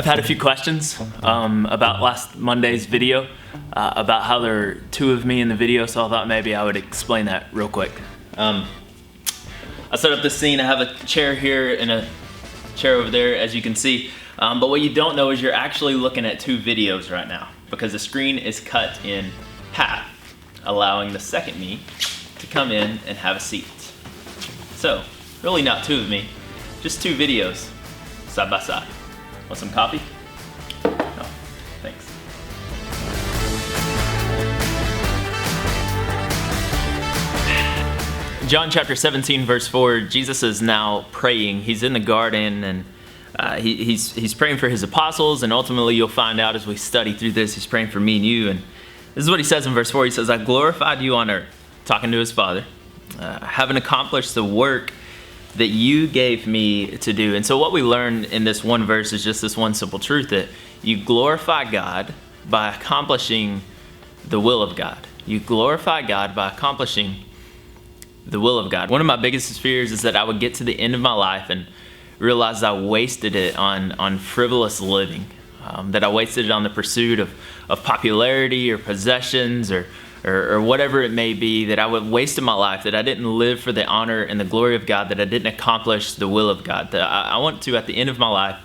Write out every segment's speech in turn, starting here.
I've had a few questions about last Monday's video, about how there are two of me in the video, so I thought maybe I would explain that real quick. I set up this scene. I have a chair here and a chair over there, as you can see. But what you don't know is you're actually looking at two videos right now, because the screen is cut in half, allowing the second me to come in and have a seat. So, really not two of me, just two videos, side by side. Want some coffee? No, thanks. John chapter 17, verse 4, Jesus is now praying. He's in the garden, and he's praying for his apostles, and ultimately you'll find out as we study through this, he's praying for me and you. And this is what he says in verse 4. He says, I glorified you on earth, talking to his Father, having accomplished the work that you gave me to do. And so what we learn in this one verse is just this one simple truth, that you glorify God by accomplishing the will of God. You glorify God by accomplishing the will of God. One of my biggest fears is that I would get to the end of my life and realize I wasted it on frivolous living, that I wasted it on the pursuit of popularity or possessions or whatever it may be, that I would wasted my life, that I didn't live for the honor and the glory of God, that I didn't accomplish the will of God. That I want to, at the end of my life,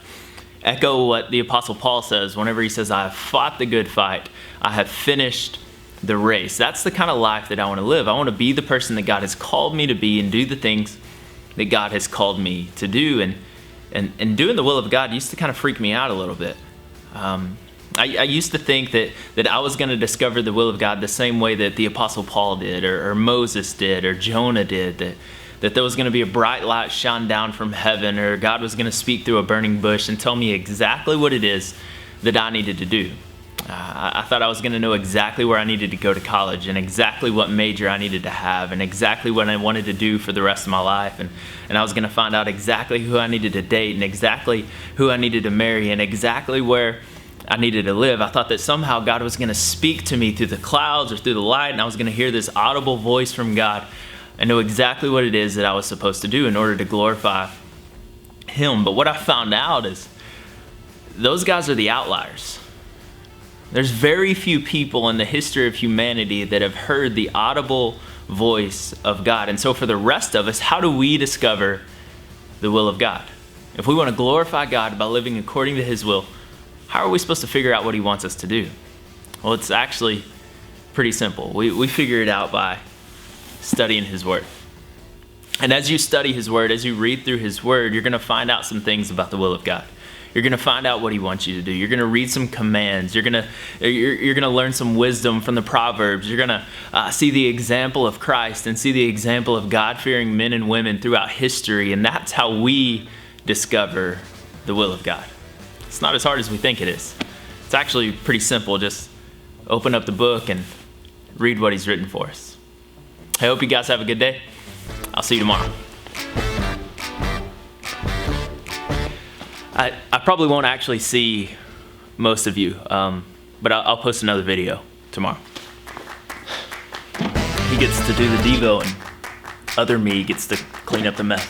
echo what the Apostle Paul says whenever he says, I have fought the good fight, I have finished the race. That's the kind of life that I want to live. I want to be the person that God has called me to be and do the things that God has called me to do. And doing the will of God used to kind of freak me out a little bit. I used to think that I was going to discover the will of God the same way that the Apostle Paul did, or Moses did, or Jonah did, that there was going to be a bright light shine down from heaven, or God was going to speak through a burning bush and tell me exactly what it is that I needed to do. I thought I was going to know exactly where I needed to go to college, and exactly what major I needed to have, and exactly what I wanted to do for the rest of my life. And I was going to find out exactly who I needed to date, and exactly who I needed to marry, and exactly where I needed to live. I thought that somehow God was going to speak to me through the clouds or through the light, and I was going to hear this audible voice from God and know exactly what it is that I was supposed to do in order to glorify Him. But what I found out is those guys are the outliers. There's very few people in the history of humanity that have heard the audible voice of God. And so for the rest of us, how do we discover the will of God? If we want to glorify God by living according to His will, how are we supposed to figure out what He wants us to do? Well, it's actually pretty simple. We figure it out by studying His Word. And as you study His Word, as you read through His Word, you're going to find out some things about the will of God. You're going to find out what He wants you to do. You're going to read some commands. You're going to learn some wisdom from the Proverbs. You're going to see the example of Christ and see the example of God-fearing men and women throughout history. And that's how we discover the will of God. It's not as hard as we think it is. It's actually pretty simple. Just open up the book and read what He's written for us. I hope you guys have a good day. I'll see you tomorrow. I probably won't actually see most of you, but I'll post another video tomorrow. He gets to do the Devo, and other me gets to clean up the mess.